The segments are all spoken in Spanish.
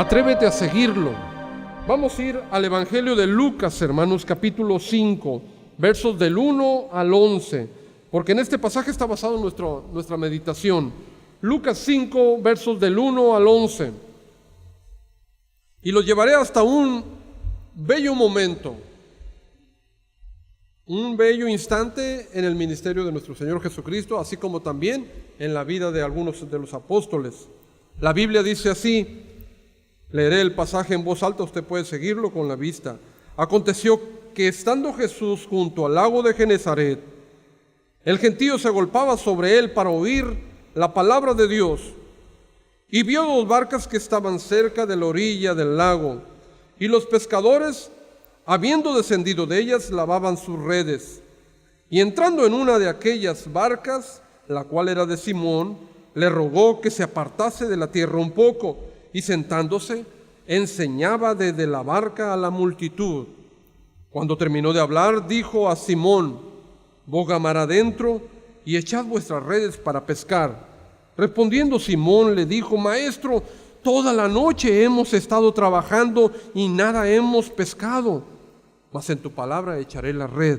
Atrévete a seguirlo. Vamos a ir al Evangelio de Lucas, hermanos, capítulo 5, versos del 1 al 11, porque en este pasaje está basado nuestra meditación. Lucas 5, versos del 1 al 11. Y los llevaré hasta un bello momento, un bello instante en el ministerio de nuestro Señor Jesucristo, así como también en la vida de algunos de los apóstoles. La Biblia dice así, leeré el pasaje en voz alta, usted puede seguirlo con la vista. Aconteció que estando Jesús junto al lago de Genesaret, el gentío se agolpaba sobre él para oír la palabra de Dios, y vio dos barcas que estaban cerca de la orilla del lago, y los pescadores, habiendo descendido de ellas, lavaban sus redes. Y entrando en una de aquellas barcas, la cual era de Simón, le rogó que se apartase de la tierra un poco, y sentándose, enseñaba desde la barca a la multitud. Cuando terminó de hablar, dijo a Simón: boga mar adentro y echad vuestras redes para pescar. Respondiendo Simón le dijo: Maestro, toda la noche hemos estado trabajando y nada hemos pescado, mas en tu palabra echaré la red.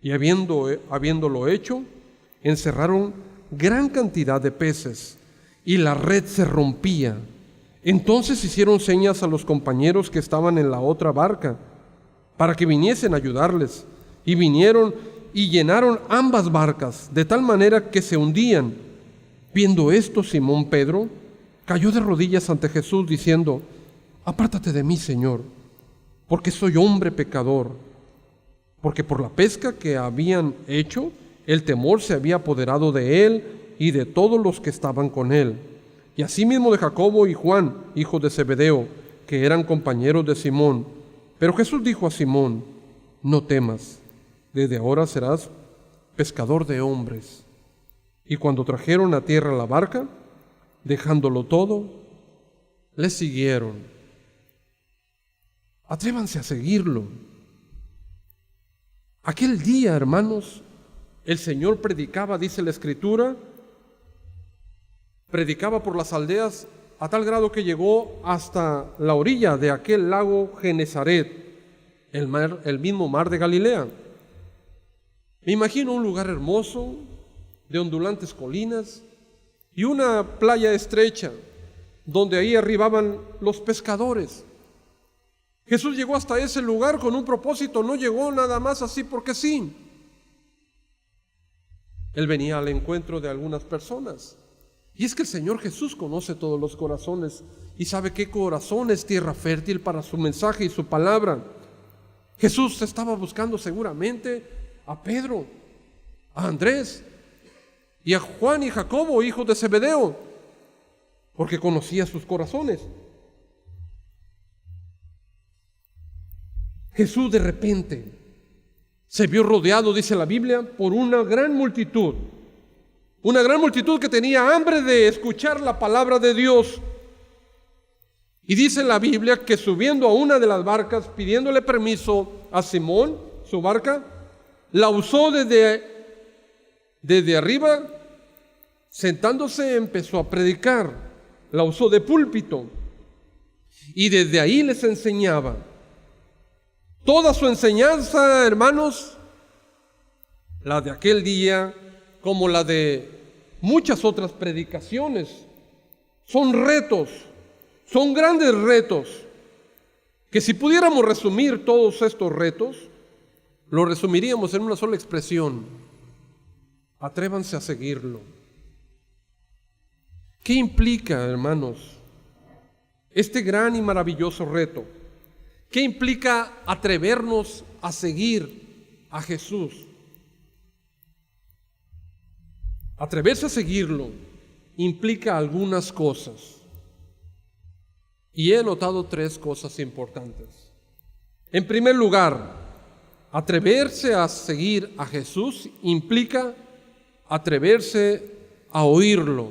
Y habiéndolo hecho, encerraron gran cantidad de peces, y la red se rompía. Entonces hicieron señas a los compañeros que estaban en la otra barca, para que viniesen a ayudarles. Y vinieron y llenaron ambas barcas, de tal manera que se hundían. Viendo esto, Simón Pedro cayó de rodillas ante Jesús, diciendo: apártate de mí, Señor, porque soy hombre pecador. Porque por la pesca que habían hecho, el temor se había apoderado de él y de todos los que estaban con él. Y asimismo de Jacobo y Juan, hijos de Zebedeo, que eran compañeros de Simón. Pero Jesús dijo a Simón: no temas, desde ahora serás pescador de hombres. Y cuando trajeron a tierra la barca, dejándolo todo, le siguieron. Atrévanse a seguirlo. Aquel día, hermanos, el Señor predicaba, dice la Escritura, predicaba por las aldeas a tal grado que llegó hasta la orilla de aquel lago Genesaret, el mismo mar de Galilea. Me imagino un lugar hermoso, de ondulantes colinas y una playa estrecha, donde ahí arribaban los pescadores. Jesús llegó hasta ese lugar con un propósito, no llegó nada más así porque sí. Él venía al encuentro de algunas personas. Y es que el Señor Jesús conoce todos los corazones y sabe qué corazón es tierra fértil para su mensaje y su palabra. Jesús estaba buscando seguramente a Pedro, a Andrés y a Juan y Jacobo, hijos de Zebedeo, porque conocía sus corazones. Jesús de repente se vio rodeado, dice la Biblia, por una gran multitud que tenía hambre de escuchar la palabra de Dios. Y dice la Biblia que subiendo a una de las barcas, pidiéndole permiso a Simón, su barca, la usó desde arriba, sentándose empezó a predicar, la usó de púlpito y desde ahí les enseñaba. Toda su enseñanza, hermanos, la de aquel día, como la de muchas otras predicaciones, son retos, son grandes retos, que si pudiéramos resumir todos estos retos, lo resumiríamos en una sola expresión: atrévanse a seguirlo. ¿Qué implica, hermanos, este gran y maravilloso reto? ¿Qué implica atrevernos a seguir a Jesús? Atreverse a seguirlo implica algunas cosas. Y he notado tres cosas importantes. En primer lugar, atreverse a seguir a Jesús implica atreverse a oírlo.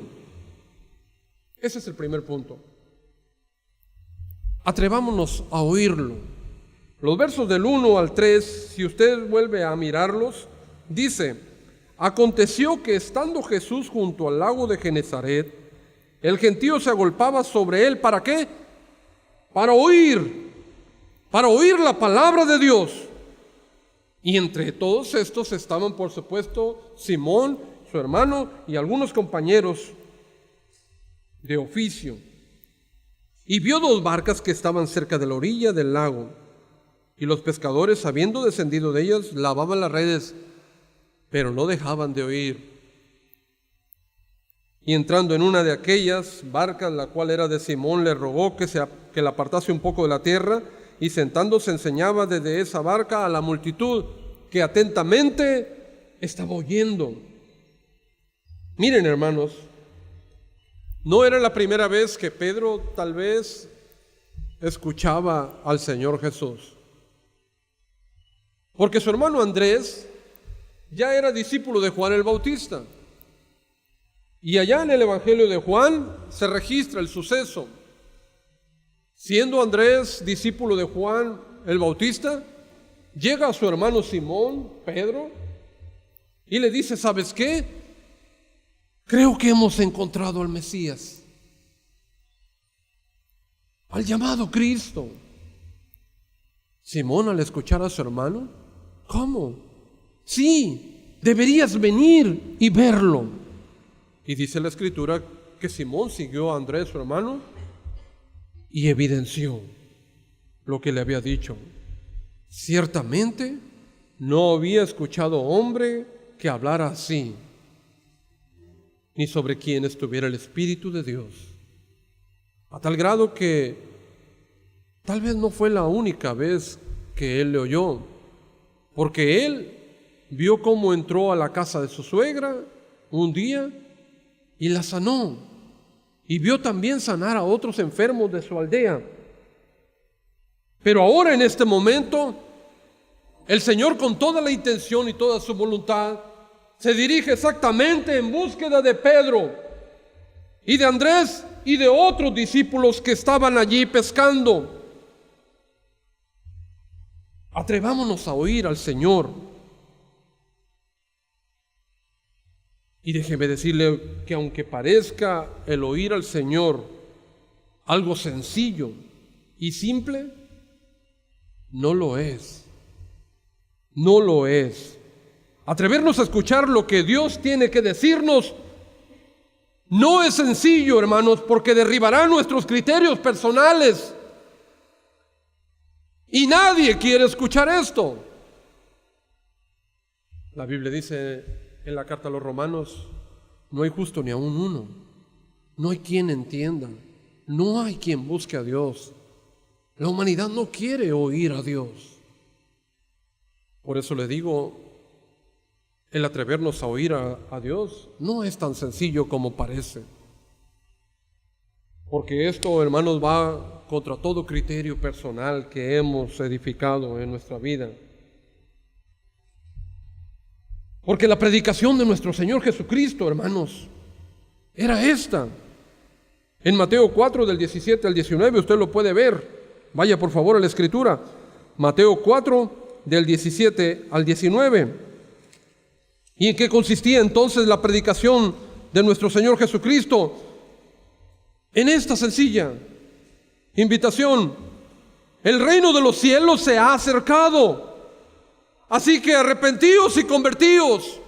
Ese es el primer punto. Atrevámonos a oírlo. Los versos del 1 al 3, si usted vuelve a mirarlos, dice: aconteció que estando Jesús junto al lago de Genesaret, el gentío se agolpaba sobre él. ¿Para qué? para oír la palabra de Dios. Y entre todos estos estaban, por supuesto, Simón, su hermano, y algunos compañeros de oficio. Y vio 2 barcas que estaban cerca de la orilla del lago, y los pescadores, habiendo descendido de ellas, lavaban las redes, pero no dejaban de oír. Y entrando en una de aquellas barcas, la cual era de Simón, le rogó que la apartase un poco de la tierra, y sentándose enseñaba desde esa barca a la multitud que atentamente estaba oyendo. Miren, hermanos, no era la primera vez que Pedro tal vez escuchaba al Señor Jesús, porque su hermano Andrés ya era discípulo de Juan el Bautista. Y allá en el Evangelio de Juan se registra el suceso. Siendo Andrés discípulo de Juan el Bautista, llega a su hermano Simón, Pedro, y le dice: ¿sabes qué? Creo que hemos encontrado al Mesías, al llamado Cristo. Simón, al escuchar a su hermano: ¿cómo? Sí, deberías venir y verlo. Y dice la Escritura que Simón siguió a Andrés, su hermano, y evidenció lo que le había dicho. Ciertamente no había escuchado hombre que hablara así, ni sobre quien estuviera el Espíritu de Dios. A tal grado que tal vez no fue la única vez que él le oyó, porque él vio cómo entró a la casa de su suegra un día y la sanó, y vio también sanar a otros enfermos de su aldea. Pero ahora, en este momento, el Señor, con toda la intención y toda su voluntad, se dirige exactamente en búsqueda de Pedro y de Andrés y de otros discípulos que estaban allí pescando. Atrevámonos a oír al Señor. Y déjeme decirle que aunque parezca el oír al Señor algo sencillo y simple, no lo es. No lo es. Atrevernos a escuchar lo que Dios tiene que decirnos no es sencillo, hermanos, porque derribará nuestros criterios personales. Y nadie quiere escuchar esto. La Biblia dice en la carta a los Romanos: no hay justo ni aun uno, no hay quien entienda, no hay quien busque a Dios. La humanidad no quiere oír a Dios. Por eso le digo, el atrevernos a oír a Dios no es tan sencillo como parece, porque esto, hermanos, va contra todo criterio personal que hemos edificado en nuestra vida. Porque la predicación de nuestro Señor Jesucristo, hermanos, era esta. En Mateo 4, del 17 al 19, usted lo puede ver. Vaya por favor a la Escritura. Mateo 4, del 17 al 19. ¿Y en qué consistía entonces la predicación de nuestro Señor Jesucristo? En esta sencilla invitación: el reino de los cielos se ha acercado. Así que arrepentíos y convertíos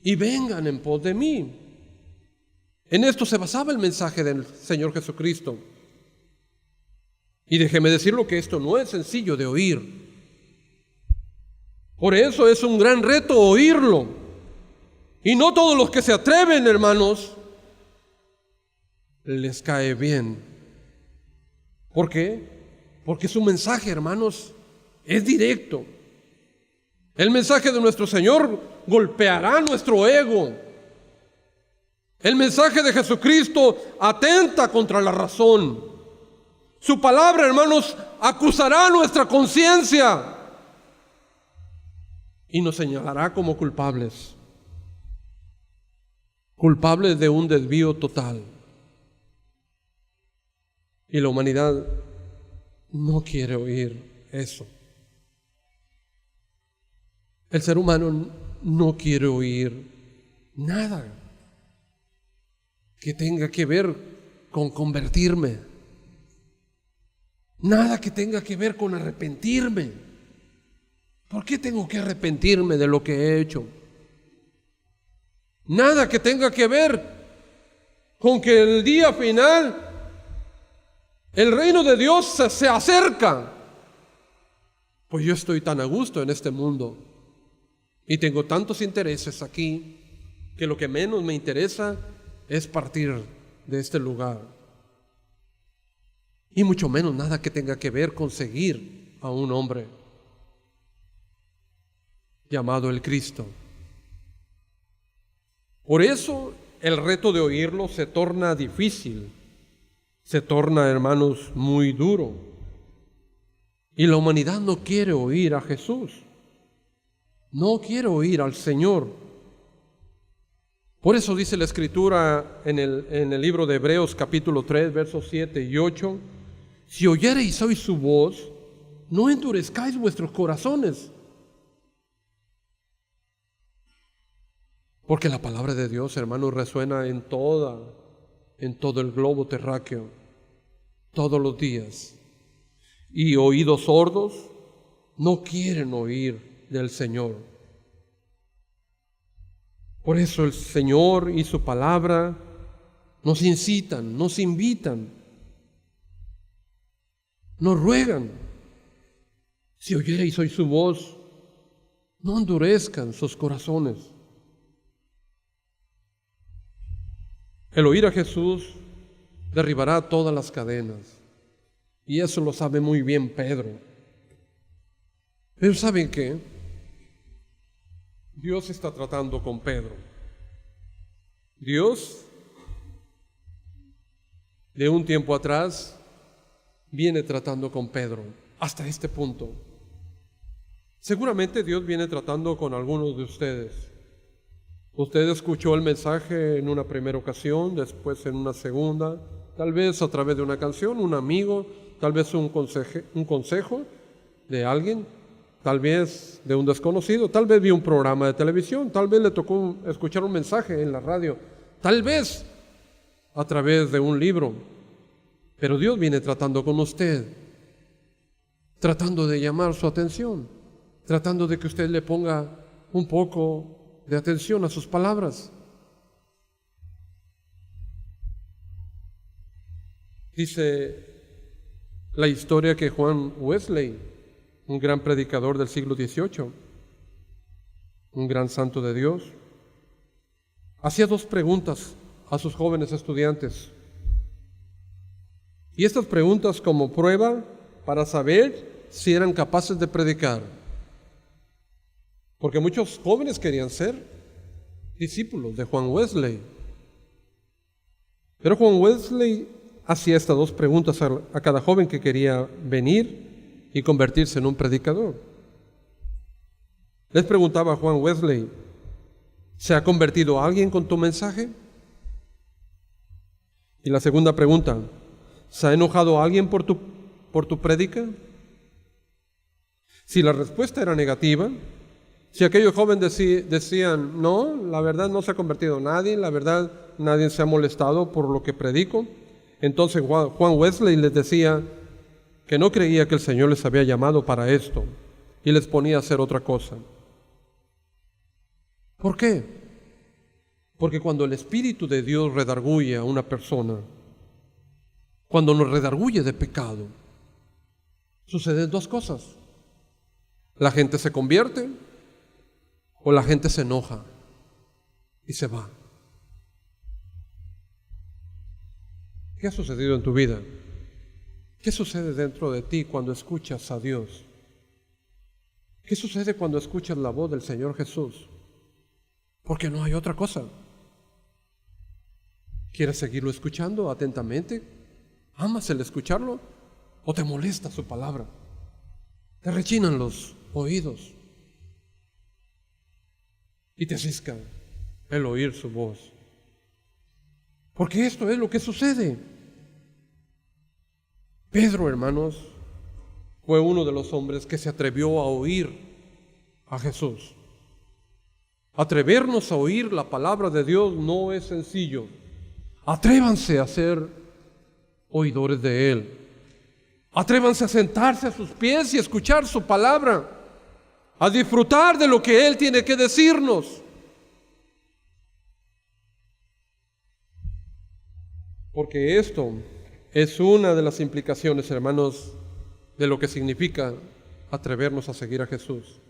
y vengan en pos de mí. En esto se basaba el mensaje del Señor Jesucristo. Y déjeme decirlo que esto no es sencillo de oír. Por eso es un gran reto oírlo. Y no todos los que se atreven, hermanos, les cae bien. ¿Por qué? Porque su mensaje, hermanos, es directo. El mensaje de nuestro Señor golpeará nuestro ego. El mensaje de Jesucristo atenta contra la razón. Su palabra, hermanos, acusará nuestra conciencia y nos señalará como culpables de un desvío total. Y la humanidad no quiere oír eso. El ser humano no quiere oír nada que tenga que ver con convertirme. Nada que tenga que ver con arrepentirme. ¿Por qué tengo que arrepentirme de lo que he hecho? Nada que tenga que ver con que el día final el reino de Dios se acerca. Pues yo estoy tan a gusto en este mundo y tengo tantos intereses aquí que lo que menos me interesa es partir de este lugar. Y mucho menos nada que tenga que ver con seguir a un hombre llamado el Cristo. Por eso el reto de oírlo se torna difícil, se torna, hermanos, muy duro. Y la humanidad no quiere oír a Jesús, no quiere oír al Señor. Por eso dice la Escritura en el libro de Hebreos capítulo 3, versos 7 y 8, si oyereis hoy su voz, no endurezcáis vuestros corazones. Porque la palabra de Dios, hermanos, resuena en todo el globo terráqueo, todos los días. Y oídos sordos no quieren oír del Señor. Por eso el Señor y su palabra nos incitan, nos invitan, nos ruegan. Si oyereis hoy su voz, no endurezcan sus corazones. El oír a Jesús derribará todas las cadenas. Y eso lo sabe muy bien Pedro. Pero ¿saben qué? Dios está tratando con Pedro. Dios, de un tiempo atrás, viene tratando con Pedro hasta este punto. Seguramente Dios viene tratando con algunos de ustedes. Usted escuchó el mensaje en una primera ocasión, después en una segunda, tal vez a través de una canción, un amigo, tal vez un consejo de alguien, tal vez de un desconocido, tal vez vio un programa de televisión, tal vez le tocó escuchar un mensaje en la radio, tal vez a través de un libro. Pero Dios viene tratando con usted, tratando de llamar su atención, tratando de que usted le ponga un poco de atención a sus palabras. Dice la historia que Juan Wesley, un gran predicador del siglo XVIII, un gran santo de Dios, hacía 2 preguntas a sus jóvenes estudiantes. Y estas preguntas como prueba para saber si eran capaces de predicar. Porque muchos jóvenes querían ser discípulos de Juan Wesley. Pero Juan Wesley hacía estas 2 preguntas a cada joven que quería venir y convertirse en un predicador. Les preguntaba a Juan Wesley, ¿se ha convertido alguien con tu mensaje? Y la segunda pregunta, ¿se ha enojado alguien por tu prédica? Si la respuesta era negativa, si aquellos jóvenes decían, no, la verdad no se ha convertido nadie, la verdad nadie se ha molestado por lo que predico, entonces Juan Wesley les decía que no creía que el Señor les había llamado para esto y les ponía a hacer otra cosa. ¿Por qué? Porque cuando el Espíritu de Dios redarguye a una persona, cuando nos redarguye de pecado, suceden 2 cosas. La gente se convierte o la gente se enoja y se va. ¿Qué ha sucedido en tu vida? ¿Qué sucede dentro de ti cuando escuchas a Dios? ¿Qué sucede cuando escuchas la voz del Señor Jesús? Porque no hay otra cosa. ¿Quieres seguirlo escuchando atentamente? ¿Amas el escucharlo? ¿O te molesta su palabra? ¿Te rechinan los oídos? Y te cisca el oír su voz. Porque esto es lo que sucede. Pedro, hermanos, fue uno de los hombres que se atrevió a oír a Jesús. Atrevernos a oír la palabra de Dios no es sencillo. Atrévanse a ser oidores de Él. Atrévanse a sentarse a sus pies y escuchar su palabra, a disfrutar de lo que Él tiene que decirnos. Porque esto es una de las implicaciones, hermanos, de lo que significa atrevernos a seguir a Jesús.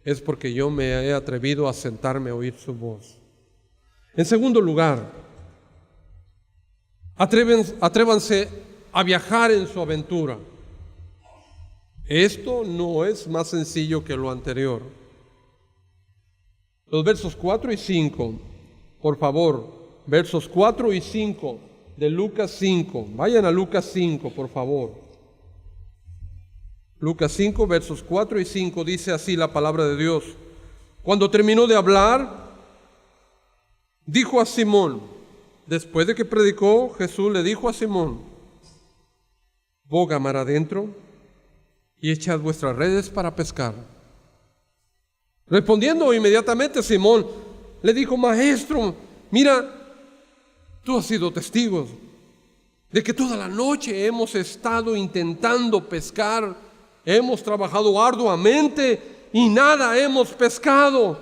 Es porque yo me he atrevido a sentarme a oír su voz. En segundo lugar, atrévanse a viajar en su aventura. Esto no es más sencillo que lo anterior. Los versos 4 y 5, por favor, versos 4 y 5 de Lucas 5. Vayan a Lucas 5, por favor. Lucas 5, versos 4 y 5, dice así la palabra de Dios. Cuando terminó de hablar, dijo a Simón, después de que predicó, Jesús le dijo a Simón, boga mar adentro y echad vuestras redes para pescar. Respondiendo inmediatamente Simón, le dijo, Maestro, mira, tú has sido testigo de que toda la noche hemos estado intentando pescar, hemos trabajado arduamente y nada hemos pescado.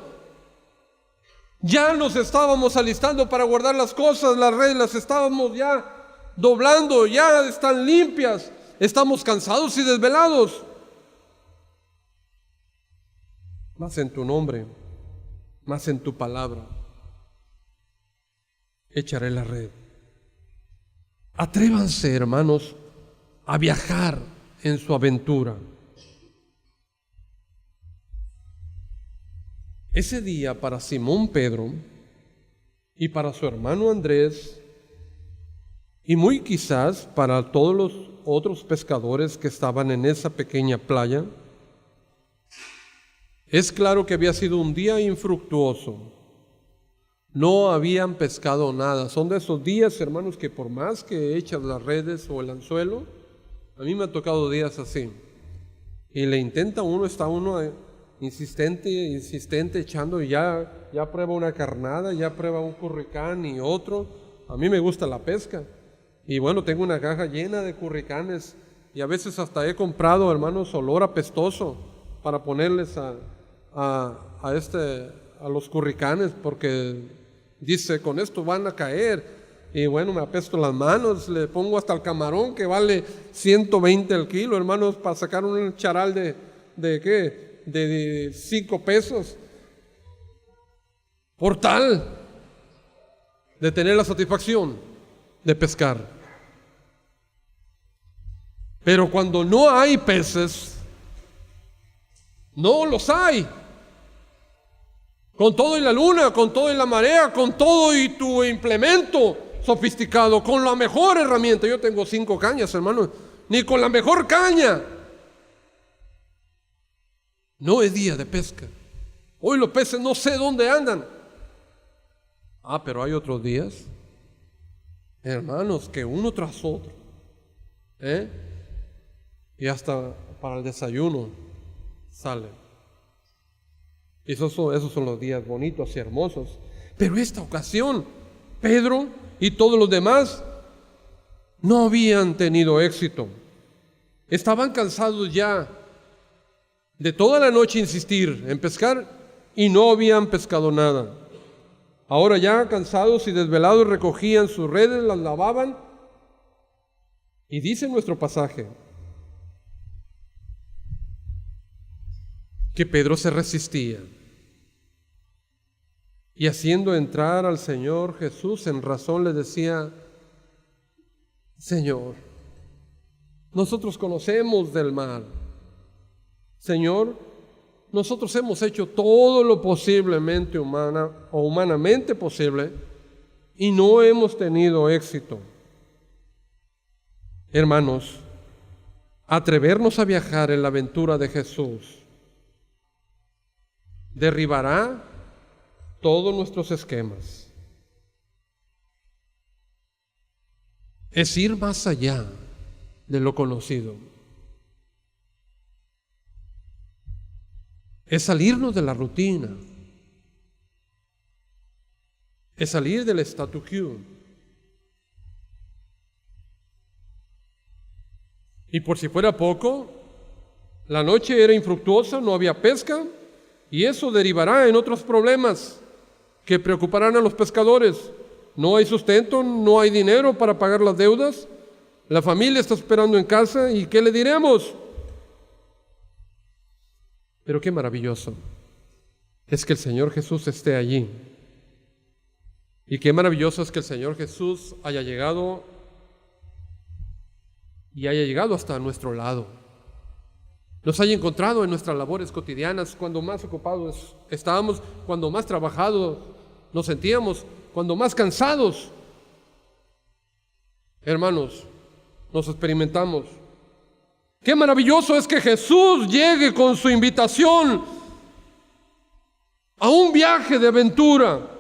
Ya nos estábamos alistando para guardar las cosas, las redes las estábamos ya doblando, ya están limpias, estamos cansados y desvelados. Más en tu nombre, más en tu palabra, echaré la red. Atrévanse, hermanos, a viajar en su aventura. Ese día para Simón Pedro y para su hermano Andrés, y muy quizás para todos los otros pescadores que estaban en esa pequeña playa, es claro que había sido un día infructuoso. No habían pescado nada. Son de esos días, hermanos, que por más que echas las redes o el anzuelo, a mí me ha tocado días así. Y le intenta uno, está uno insistente echando, y ya prueba una carnada, ya prueba un curricán y otro. A mí me gusta la pesca. Y bueno, tengo una caja llena de curricanes y a veces hasta he comprado, hermanos, olor apestoso para ponerles a los curricanes, porque dice, con esto van a caer. Y bueno, me apesto las manos, le pongo hasta el camarón que vale 120 el kilo, hermanos, para sacar un charal de 5 pesos. Por tal de tener la satisfacción de pescar. Pero cuando no hay peces, no los hay. Con todo y la luna, con todo y la marea, con todo y tu implemento sofisticado, con la mejor herramienta. Yo tengo 5 cañas, hermano. Ni con la mejor caña. No es día de pesca. Hoy los peces no sé dónde andan. Pero hay otros días, hermanos, que uno tras otro. Y hasta para el desayuno sale. Esos son los días bonitos y hermosos. Pero esta ocasión, Pedro y todos los demás no habían tenido éxito. Estaban cansados ya de toda la noche insistir en pescar y no habían pescado nada. Ahora ya cansados y desvelados recogían sus redes, las lavaban. Y dice nuestro pasaje que Pedro se resistía. Y haciendo entrar al Señor Jesús en razón le decía, Señor, nosotros conocemos del mar. Señor, nosotros hemos hecho todo lo posiblemente humanamente posible y no hemos tenido éxito. Hermanos, atrevernos a viajar en la aventura de Jesús derribará todos nuestros esquemas. Es ir más allá de lo conocido. Es salirnos de la rutina. Es salir del statu quo. Y por si fuera poco, la noche era infructuosa, no había pesca, y eso derivará en otros problemas que preocuparán a los pescadores. No hay sustento, no hay dinero para pagar las deudas, la familia está esperando en casa, ¿y qué le diremos? Pero qué maravilloso es que el Señor Jesús esté allí. Y qué maravilloso es que el Señor Jesús haya llegado hasta nuestro lado. Nos haya encontrado en nuestras labores cotidianas, cuando más ocupados estábamos, cuando más trabajados nos sentíamos, cuando más cansados. Hermanos, nos experimentamos. Qué maravilloso es que Jesús llegue con su invitación a un viaje de aventura.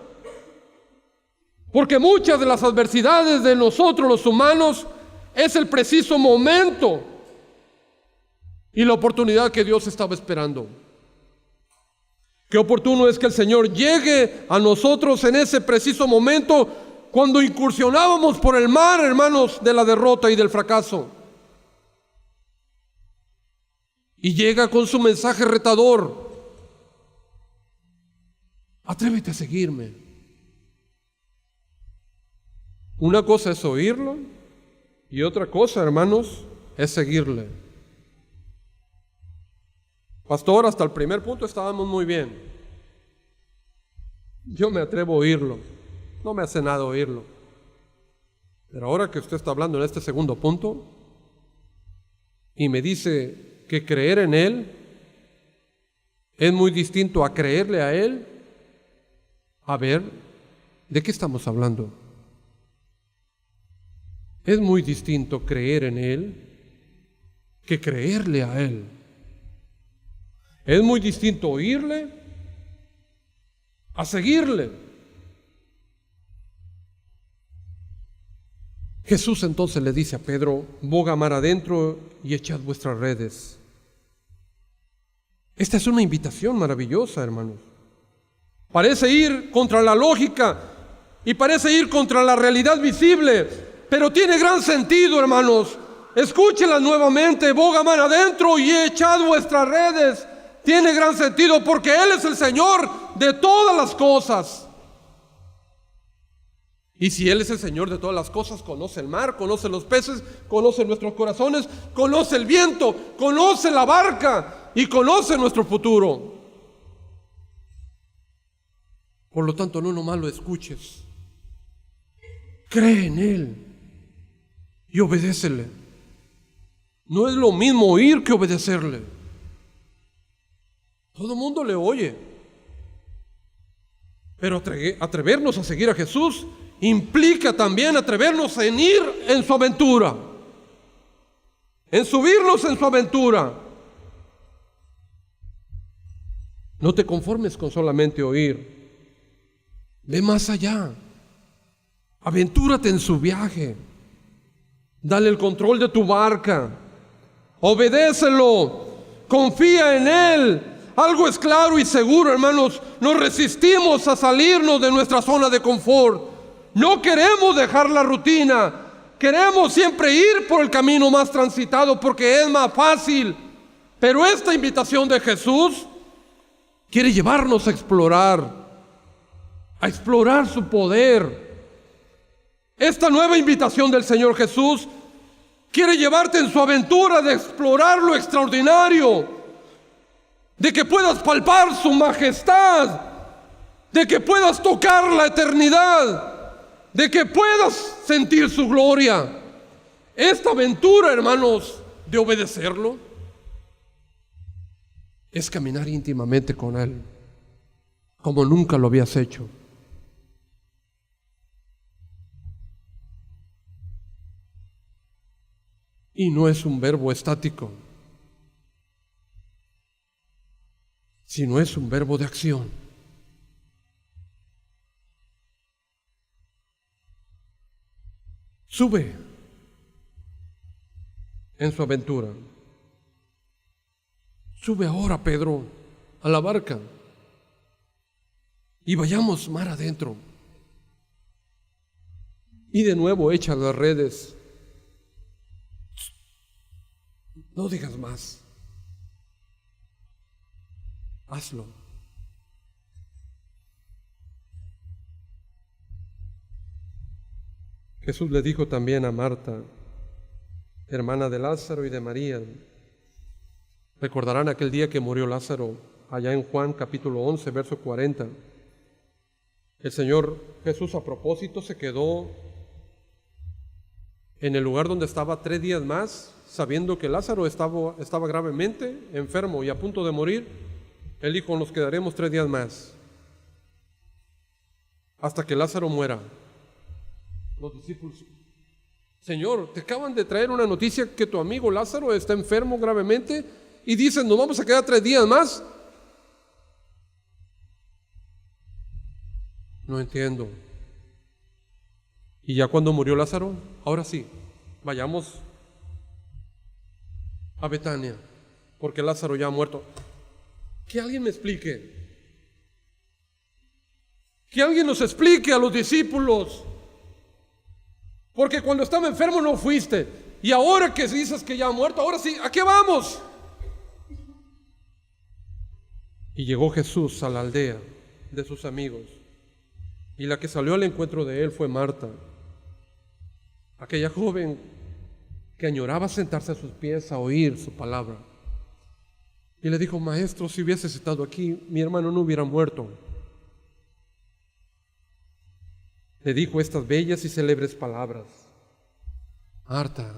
Porque muchas de las adversidades de nosotros los humanos es el preciso momento y la oportunidad que Dios estaba esperando. Qué oportuno es que el Señor llegue a nosotros en ese preciso momento cuando incursionábamos por el mar, hermanos, de la derrota y del fracaso. Y llega con su mensaje retador. Atrévete a seguirme. Una cosa es oírlo y otra cosa, hermanos, es seguirle. Pastor, hasta el primer punto estábamos muy bien. Yo me atrevo a oírlo. No me hace nada oírlo. Pero ahora que usted está hablando en este segundo punto y me dice que creer en Él es muy distinto a creerle a Él, a ver, ¿de qué estamos hablando? Es muy distinto creer en Él que creerle a Él. Es muy distinto oírle a seguirle. Jesús entonces le dice a Pedro: boga mar adentro y echad vuestras redes. Esta es una invitación maravillosa, hermanos. Parece ir contra la lógica y parece ir contra la realidad visible, pero tiene gran sentido, hermanos. Escúchenla nuevamente: boga mar adentro y echad vuestras redes. Tiene gran sentido porque Él es el Señor de todas las cosas. Y si Él es el Señor de todas las cosas, conoce el mar, conoce los peces, conoce nuestros corazones, conoce el viento, conoce la barca y conoce nuestro futuro. Por lo tanto, no nomás lo escuches, cree en Él y obedécele. No es lo mismo oír que obedecerle. Todo el mundo le oye, pero atrevernos a seguir a Jesús implica también atrevernos en ir en su aventura, en subirnos en su aventura. No te conformes con solamente oír, ve más allá, aventúrate en su viaje, dale el control de tu barca, obedécelo, confía en Él. Algo es claro y seguro, hermanos: nos resistimos a salirnos de nuestra zona de confort. No queremos dejar la rutina, queremos siempre ir por el camino más transitado porque es más fácil. Pero esta invitación de Jesús quiere llevarnos a explorar su poder. Esta nueva invitación del Señor Jesús quiere llevarte en su aventura de explorar lo extraordinario, de que puedas palpar su majestad, de que puedas tocar la eternidad, de que puedas sentir su gloria. Esta aventura, hermanos, de obedecerlo es caminar íntimamente con Él como nunca lo habías hecho. Y no es un verbo estático, sino es un verbo de acción. Sube en su aventura. Sube ahora, Pedro, a la barca y vayamos mar adentro. Y de nuevo echa las redes. No digas más. Hazlo. Jesús le dijo también a Marta, hermana de Lázaro y de María. Recordarán aquel día que murió Lázaro, allá en Juan capítulo 11, verso 40. El Señor Jesús a propósito se quedó en el lugar donde estaba 3 días más, sabiendo que Lázaro estaba gravemente enfermo y a punto de morir. Él dijo, nos quedaremos 3 días más, hasta que Lázaro muera. Los discípulos, Señor, te acaban de traer una noticia que tu amigo Lázaro está enfermo gravemente y dicen, nos vamos a quedar 3 días más. No entiendo. Y ya cuando murió Lázaro, ahora sí, vayamos a Betania, porque Lázaro ya ha muerto. Que alguien me explique. Que alguien nos explique a los discípulos. Porque cuando estaba enfermo no fuiste. Y ahora que dices que ya ha muerto, ahora sí, ¿a qué vamos? Y llegó Jesús a la aldea de sus amigos. Y la que salió al encuentro de él fue Marta, aquella joven que añoraba sentarse a sus pies a oír su palabra. Y le dijo, maestro, si hubieses estado aquí, mi hermano no hubiera muerto. Le dijo estas bellas y célebres palabras. Marta,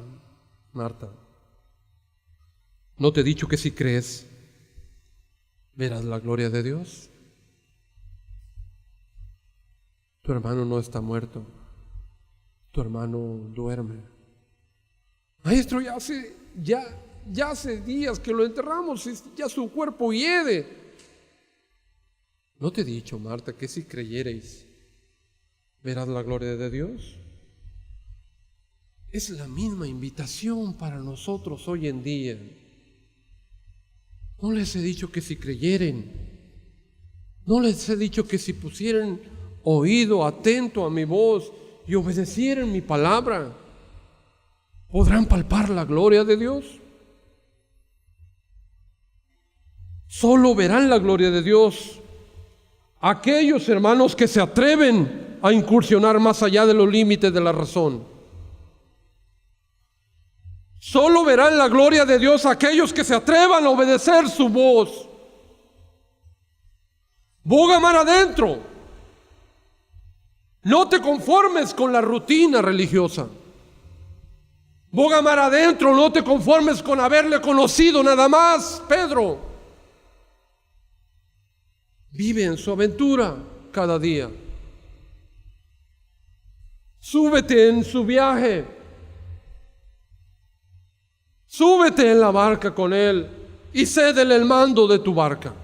Marta, ¿no te he dicho que si crees, verás la gloria de Dios? Tu hermano no está muerto, tu hermano duerme. Maestro, ya hace días que lo enterramos, ya su cuerpo hiede. ¿No te he dicho, Marta, que si creyereis, verás la gloria de Dios? Es la misma invitación para nosotros hoy en día. No les he dicho que si creyeren, no les he dicho que si pusieran oído atento a mi voz y obedecieran mi palabra, podrán palpar la gloria de Dios. Solo verán la gloria de Dios aquellos hermanos que se atreven a incursionar más allá de los límites de la razón. Solo verán la gloria de Dios aquellos que se atrevan a obedecer su voz. Boga mar adentro. No te conformes con la rutina religiosa. Boga mar adentro, no te conformes con haberle conocido nada más, Pedro. Vive en su aventura cada día. Súbete en su viaje. Súbete en la barca con él y cédele el mando de tu barca.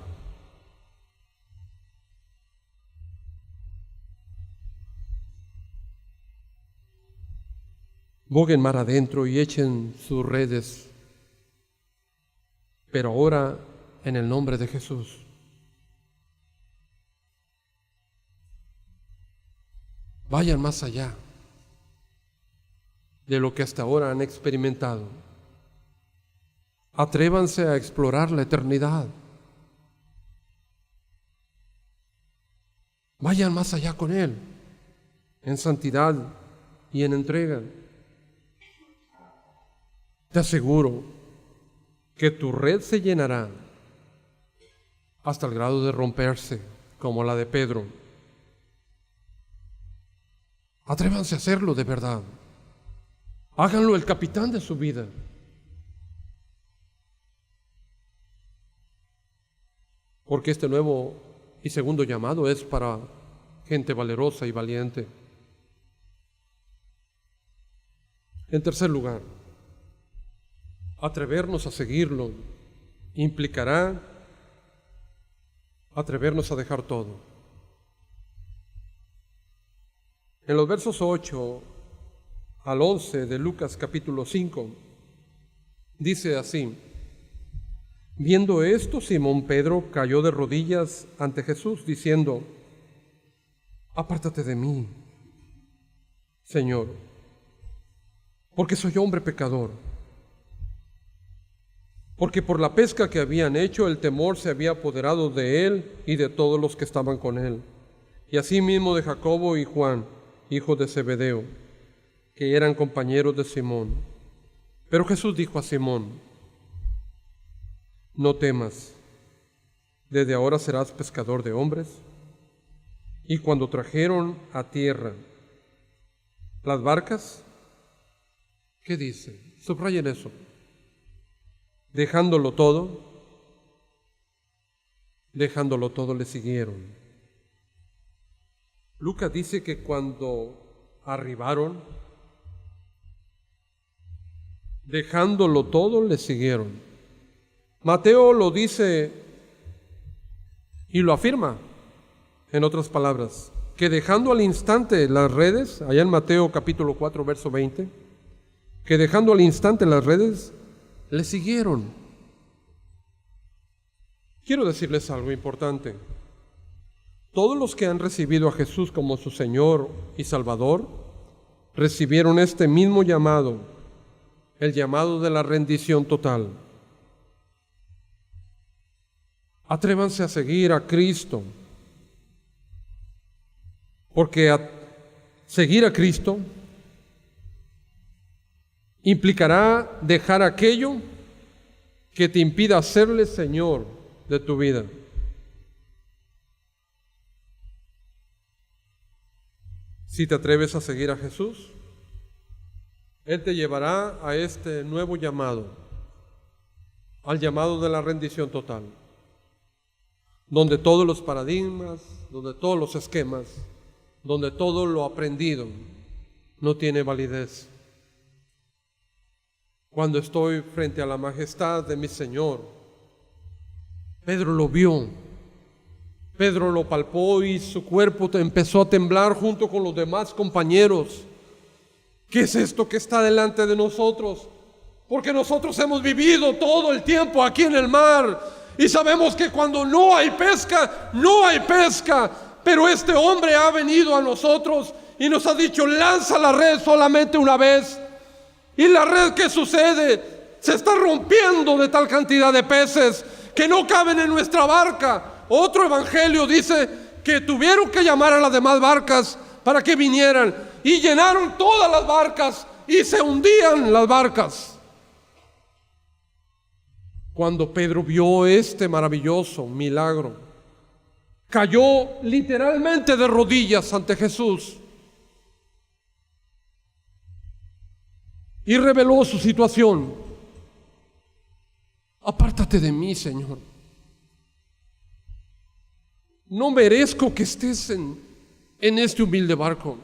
Boguen mar adentro y echen sus redes, pero ahora en el nombre de Jesús. Vayan más allá de lo que hasta ahora han experimentado. Atrévanse a explorar la eternidad. Vayan más allá con Él, en santidad y en entrega. Te aseguro que tu red se llenará hasta el grado de romperse, como la de Pedro. Atrévanse a hacerlo de verdad. Háganlo el capitán de su vida. Porque este nuevo y segundo llamado es para gente valerosa y valiente. En tercer lugar, atrevernos a seguirlo implicará atrevernos a dejar todo. En los versos 8 al 11 de Lucas capítulo 5, dice así: Viendo esto, Simón Pedro cayó de rodillas ante Jesús, diciendo: Apártate de mí, Señor, porque soy hombre pecador. porque por la pesca que habían hecho, el temor se había apoderado de él y de todos los que estaban con él, y asimismo de Jacobo y Juan, hijos de Zebedeo, que eran compañeros de Simón. Pero Jesús dijo a Simón: no temas, desde ahora serás pescador de hombres. Y cuando trajeron a tierra las barcas, ¿qué dice? Subrayen eso. Dejándolo todo le siguieron. Lucas dice que cuando arribaron, dejándolo todo le siguieron. Mateo lo dice y lo afirma, en otras palabras, que dejando al instante las redes, allá en Mateo capítulo 4, verso 20, que dejando al instante las redes, le siguieron. Quiero decirles algo importante. Todos los que han recibido a Jesús como su Señor y Salvador, recibieron este mismo llamado, el llamado de la rendición total. Atrévanse a seguir a Cristo, porque seguir a Cristo implicará dejar aquello que te impida serle Señor de tu vida. Si te atreves a seguir a Jesús, Él te llevará a este nuevo llamado, al llamado de la rendición total, donde todos los paradigmas, donde todos los esquemas, donde todo lo aprendido no tiene validez. Cuando estoy frente a la majestad de mi Señor, Pedro lo vio, Pedro lo palpó y su cuerpo empezó a temblar junto con los demás compañeros. ¿Qué es esto que está delante de nosotros? Porque nosotros hemos vivido todo el tiempo aquí en el mar y sabemos que cuando no hay pesca, no hay pesca. Pero este hombre ha venido a nosotros y nos ha dicho: lanza la red solamente una vez. Y la red, ¿qué sucede? Se está rompiendo de tal cantidad de peces que no caben en nuestra barca. Otro evangelio dice que tuvieron que llamar a las demás barcas para que vinieran, y llenaron todas las barcas y se hundían las barcas. Cuando Pedro vio este maravilloso milagro, cayó literalmente de rodillas ante Jesús y reveló su situación. Apártate de mí, Señor. No merezco que estés en este humilde barco.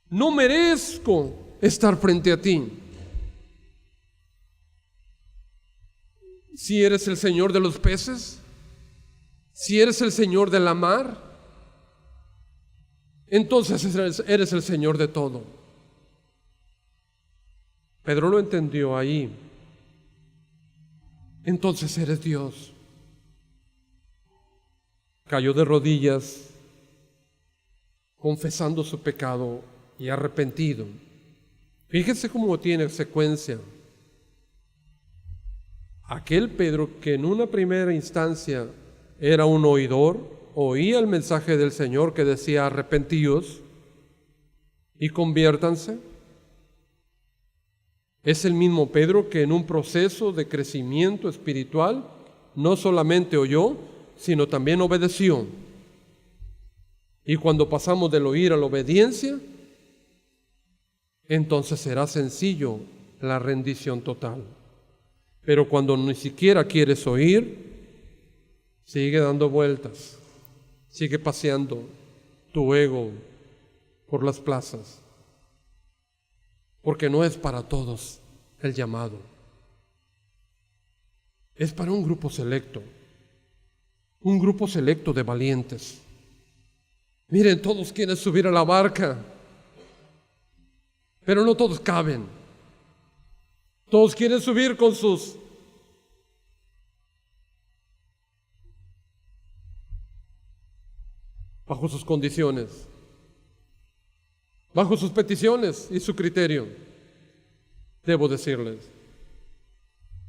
No merezco estar frente a ti. Si eres el Señor de los peces, si eres el Señor de la mar, entonces eres el Señor de todo. Pedro lo entendió ahí. Entonces eres Dios. Cayó de rodillas, confesando su pecado y arrepentido. Fíjense cómo tiene secuencia. Aquel Pedro que en una primera instancia era un oidor, oía el mensaje del Señor que decía: arrepentíos y conviértanse. Es el mismo Pedro que en un proceso de crecimiento espiritual no solamente oyó, sino también obedeció. Y cuando pasamos del oír a la obediencia, entonces será sencillo la rendición total. Pero cuando ni siquiera quieres oír, sigue dando vueltas, sigue paseando tu ego por las plazas, porque no es para todos el llamado, es para un grupo selecto de valientes. Miren, todos quieren subir a la barca, pero no todos caben. Todos quieren subir bajo sus condiciones, bajo sus peticiones y su criterio. Debo decirles,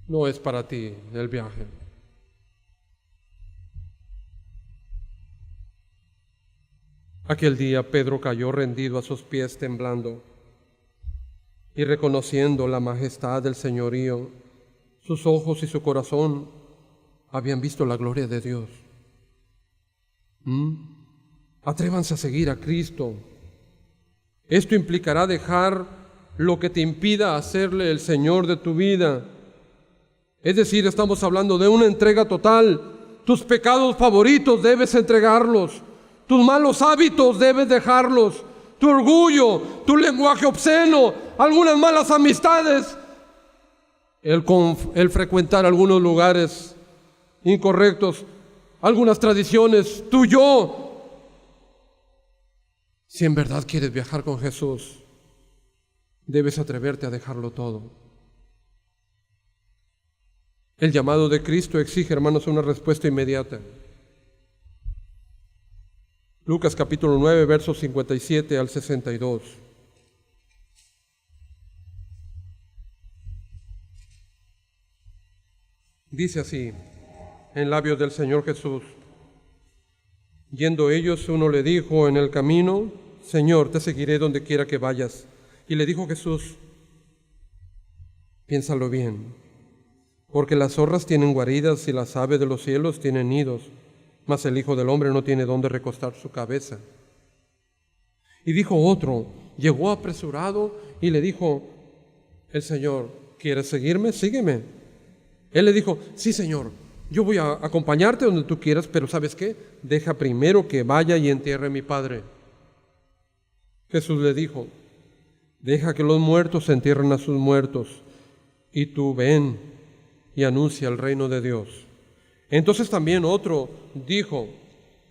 no es para ti el viaje. Aquel día Pedro cayó rendido a sus pies temblando y reconociendo la majestad del señorío, sus ojos y su corazón habían visto la gloria de Dios. Atrévanse a seguir a Cristo. Esto implicará dejar lo que te impida hacerle el Señor de tu vida. Es decir, estamos hablando de una entrega total. Tus pecados favoritos debes entregarlos. Tus malos hábitos debes dejarlos. Tu orgullo, tu lenguaje obsceno, algunas malas amistades, el frecuentar algunos lugares incorrectos, algunas tradiciones, tu yo. Si en verdad quieres viajar con Jesús, debes atreverte a dejarlo todo. El llamado de Cristo exige, hermanos, una respuesta inmediata. Lucas capítulo 9, versos 57 al 62. Dice así, en labios del Señor Jesús: yendo ellos, uno le dijo en el camino: Señor, te seguiré donde quiera que vayas. Y le dijo Jesús: piénsalo bien, porque las zorras tienen guaridas y las aves de los cielos tienen nidos, mas el Hijo del Hombre no tiene dónde recostar su cabeza. Y dijo otro, llegó apresurado y le dijo el Señor: ¿quieres seguirme? Sígueme. Él le dijo: sí, Señor, yo voy a acompañarte donde tú quieras, pero ¿sabes qué? Deja primero que vaya y entierre a mi Padre. Jesús le dijo: deja que los muertos entierren a sus muertos, y tú ven y anuncia el reino de Dios. Entonces también otro dijo: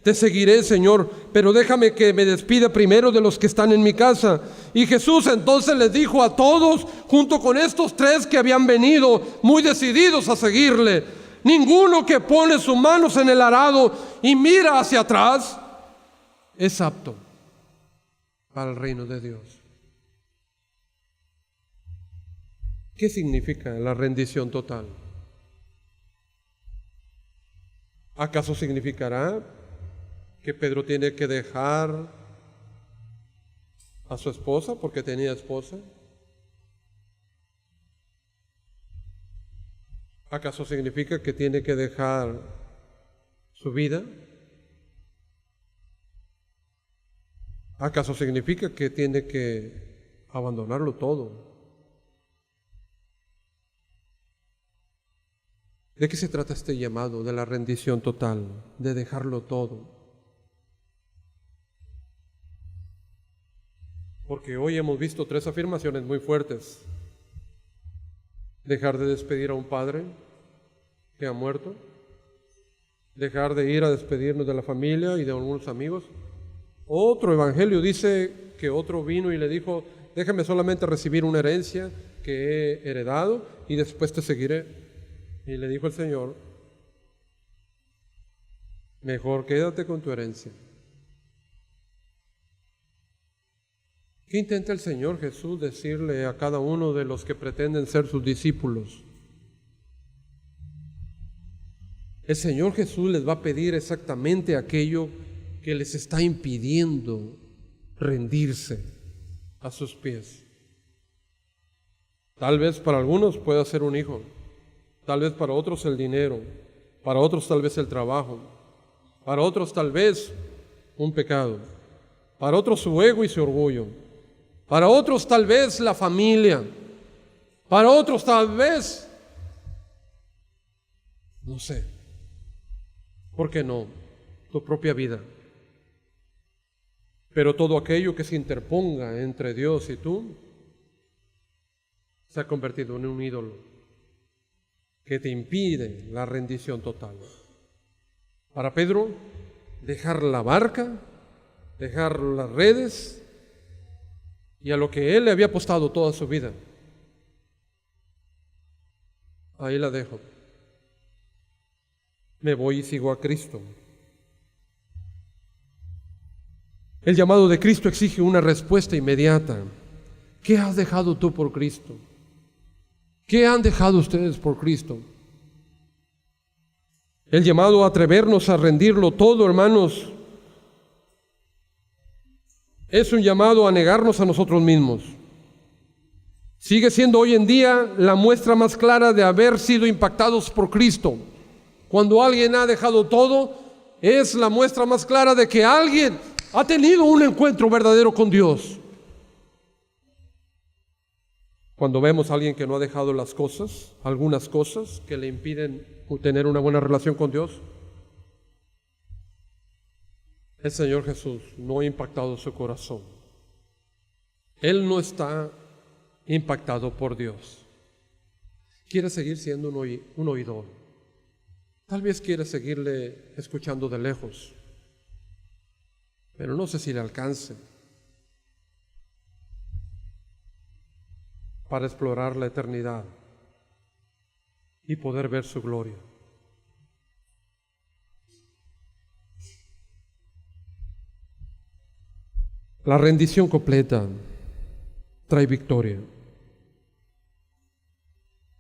te seguiré, Señor, pero déjame que me despida primero de los que están en mi casa. Y Jesús entonces les dijo a todos, junto con estos tres que habían venido muy decididos a seguirle: ninguno que pone sus manos en el arado y mira hacia atrás es apto para el reino de Dios. ¿Qué significa la rendición total? ¿Acaso significará que Pedro tiene que dejar a su esposa porque tenía esposa? ¿Acaso significa que tiene que dejar su vida? ¿Acaso significa que tiene que abandonarlo todo? ¿De qué se trata este llamado de la rendición total, de dejarlo todo? Porque hoy hemos visto tres afirmaciones muy fuertes: dejar de despedir a un padre que ha muerto, dejar de ir a despedirnos de la familia y de algunos amigos. Otro evangelio dice que otro vino y le dijo: déjame solamente recibir una herencia que he heredado y después te seguiré. Y le dijo el Señor: mejor quédate con tu herencia. ¿Qué intenta el Señor Jesús decirle a cada uno de los que pretenden ser sus discípulos? El Señor Jesús les va a pedir exactamente aquello que les está impidiendo rendirse a sus pies. Tal vez para algunos pueda ser un hijo, tal vez para otros el dinero, para otros tal vez el trabajo, para otros tal vez un pecado, para otros su ego y su orgullo, para otros tal vez la familia, para otros tal vez, no sé, ¿por qué no? Tu propia vida. Pero todo aquello que se interponga entre Dios y tú se ha convertido en un ídolo que te impide la rendición total. Para Pedro, dejar la barca, dejar las redes y a lo que él le había apostado toda su vida, ahí la dejo. Me voy y sigo a Cristo. El llamado de Cristo exige una respuesta inmediata. ¿Qué has dejado tú por Cristo? ¿Qué han dejado ustedes por Cristo? El llamado a atrevernos a rendirlo todo, hermanos, es un llamado a negarnos a nosotros mismos. Sigue siendo hoy en día la muestra más clara de haber sido impactados por Cristo. Cuando alguien ha dejado todo, es la muestra más clara de que alguien ha tenido un encuentro verdadero con Dios. Cuando vemos a alguien que no ha dejado las cosas, algunas cosas que le impiden tener una buena relación con Dios, el Señor Jesús no ha impactado su corazón. Él no está impactado por Dios. Quiere seguir siendo un oidor. Tal vez quiere seguirle escuchando de lejos, pero no sé si le alcance para explorar la eternidad y poder ver su gloria. La rendición completa trae victoria.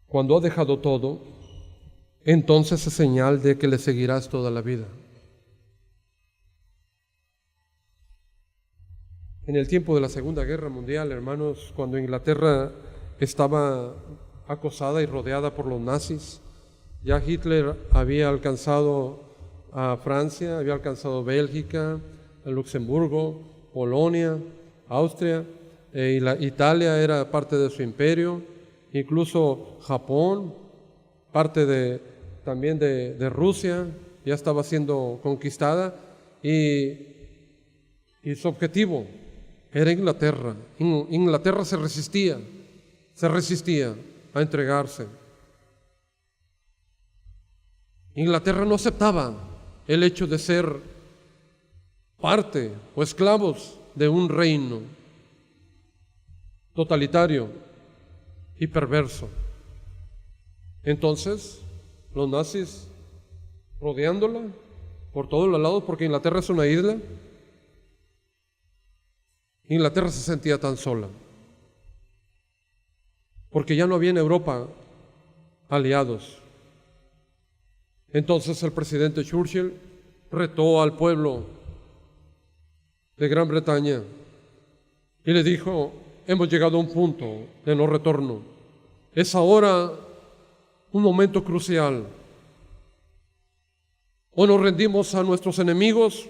Cuando ha dejado todo, entonces es señal de que le seguirás toda la vida. En el tiempo de la Segunda Guerra Mundial, hermanos, cuando Inglaterra estaba acosada y rodeada por los nazis, ya Hitler había alcanzado a Francia, había alcanzado Bélgica, a Luxemburgo, Polonia, Austria, Italia era parte de su imperio, incluso Japón, parte también de Rusia, ya estaba siendo conquistada, y su objetivo era Inglaterra. Inglaterra se resistía a entregarse. Inglaterra no aceptaba el hecho de ser parte o esclavos de un reino totalitario y perverso. Entonces, los nazis rodeándola por todos los lados, porque Inglaterra es una isla, Inglaterra se sentía tan sola, porque ya no había en Europa aliados. Entonces el presidente Churchill retó al pueblo de Gran Bretaña y le dijo: hemos llegado a un punto de no retorno. Es ahora un momento crucial. O nos rendimos a nuestros enemigos,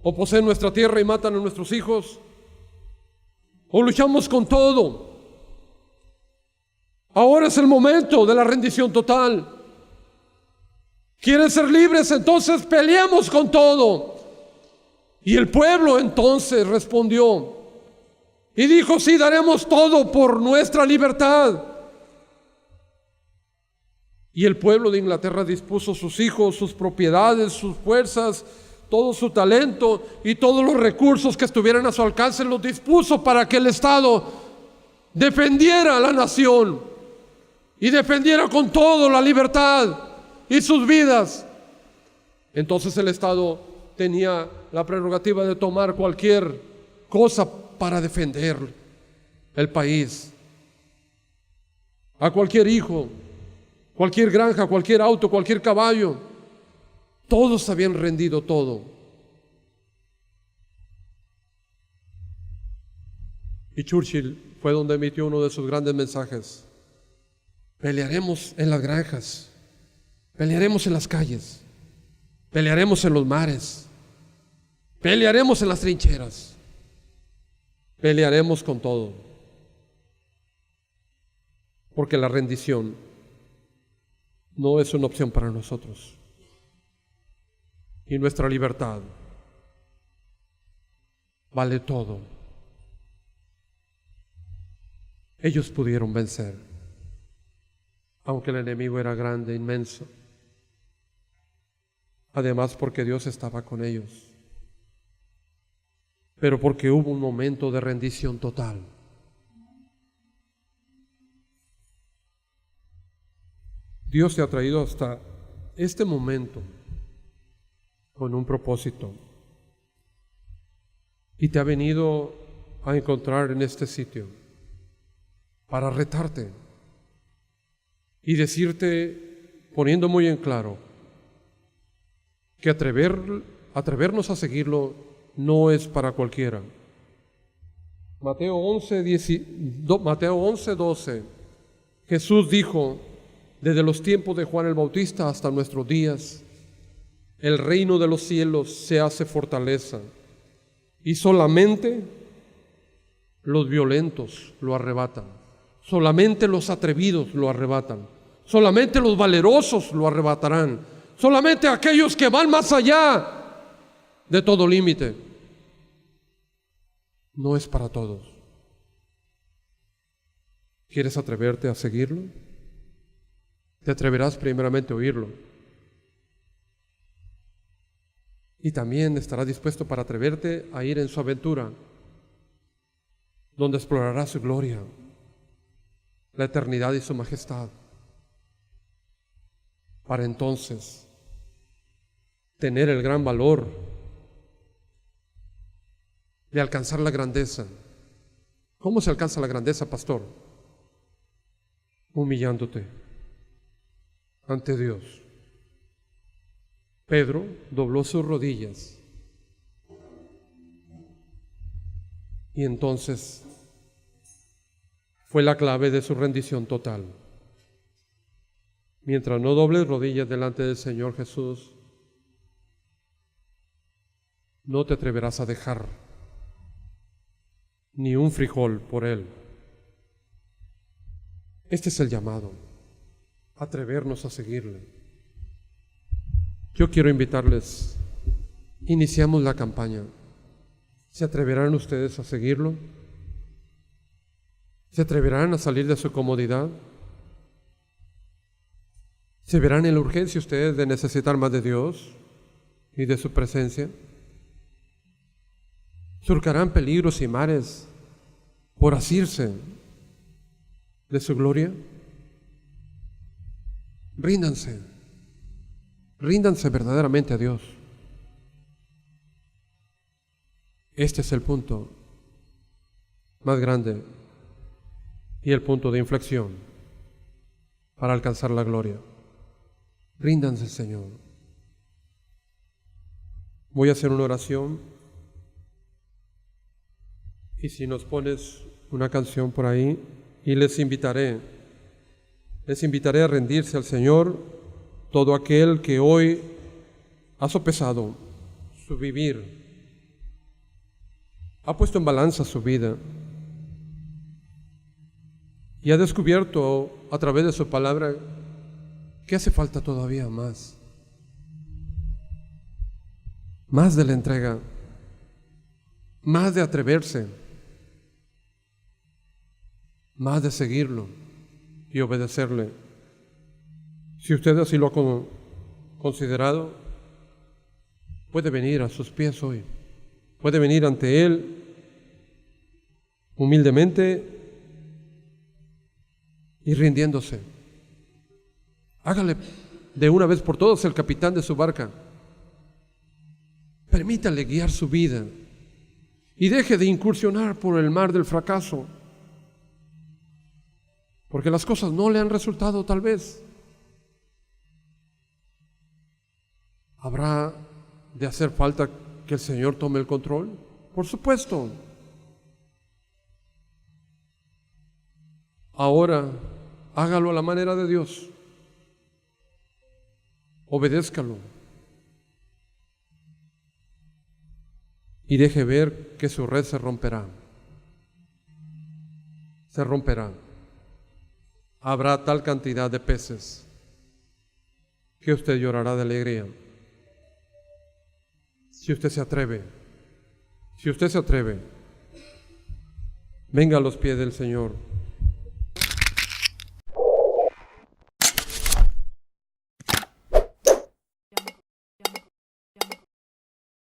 o poseen nuestra tierra y matan a nuestros hijos, o luchamos con todo. Ahora es el momento de la rendición total. ¿Quieren ser libres? Entonces peleemos con todo. Y el pueblo entonces respondió y dijo: sí, daremos todo por nuestra libertad. Y el pueblo de Inglaterra dispuso sus hijos, sus propiedades, sus fuerzas, todo su talento y todos los recursos que estuvieran a su alcance, los dispuso para que el Estado defendiera a la nación y defendiera con todo la libertad y sus vidas. Entonces el Estado tenía la prerrogativa de tomar cualquier cosa para defender el país. A cualquier hijo, cualquier granja, cualquier auto, cualquier caballo, todos habían rendido todo. Y Churchill fue donde emitió uno de sus grandes mensajes: pelearemos en las granjas, pelearemos en las calles, pelearemos en los mares, pelearemos en las trincheras, pelearemos con todo. Porque la rendición no es una opción para nosotros. Y nuestra libertad vale todo. Ellos pudieron vencer, aunque el enemigo era grande, inmenso. Además, porque Dios estaba con ellos. Pero porque hubo un momento de rendición total. Dios te ha traído hasta este momento con un propósito. Y te ha venido a encontrar en este sitio para retarte y decirte, poniendo muy en claro, que atrevernos a seguirlo no es para cualquiera. Mateo 11:12, Jesús dijo, desde los tiempos de Juan el Bautista hasta nuestros días, el reino de los cielos se hace fortaleza y solamente los violentos lo arrebatan, solamente los atrevidos lo arrebatan, solamente los valerosos lo arrebatarán, solamente aquellos que van más allá de todo límite. No es para todos. ¿Quieres atreverte a seguirlo? Te atreverás primeramente a oírlo. Y también estarás dispuesto para atreverte a ir en su aventura, donde explorarás su gloria, la eternidad y su majestad, para entonces tener el gran valor de alcanzar la grandeza. ¿Cómo se alcanza la grandeza, pastor? Humillándote ante Dios. Pedro dobló sus rodillas y entonces fue la clave de su rendición total. Mientras no dobles rodillas delante del Señor Jesús, no te atreverás a dejar ni un frijol por Él. Este es el llamado, atrevernos a seguirle. Yo quiero invitarles, iniciamos la campaña. ¿Se atreverán ustedes a seguirlo? ¿Se atreverán a salir de su comodidad? ¿Se verán en la urgencia ustedes de necesitar más de Dios y de su presencia? ¿Surcarán peligros y mares por asirse de su gloria? Ríndanse verdaderamente a Dios. Este es el punto más grande y el punto de inflexión para alcanzar la gloria. Ríndanse, Señor. Voy a hacer una oración y si nos pones una canción por ahí, y les invitaré a rendirse al Señor, todo aquel que hoy ha sopesado su vivir, ha puesto en balanza su vida y ha descubierto a través de su palabra que hace falta todavía más de la entrega, más de atreverse, más de seguirlo y obedecerle. Si usted así lo ha considerado, puede venir a sus pies hoy, puede venir ante Él humildemente y rindiéndose. Hágale de una vez por todas el capitán de su barca. Permítale guiar su vida y deje de incursionar por el mar del fracaso, porque las cosas no le han resultado tal vez. ¿Habrá de hacer falta que el Señor tome el control? Por supuesto. Ahora, hágalo a la manera de Dios. Obedézcalo. Y deje ver que su red se romperá. Se romperá. Habrá tal cantidad de peces que usted llorará de alegría. Si usted se atreve, venga a los pies del Señor.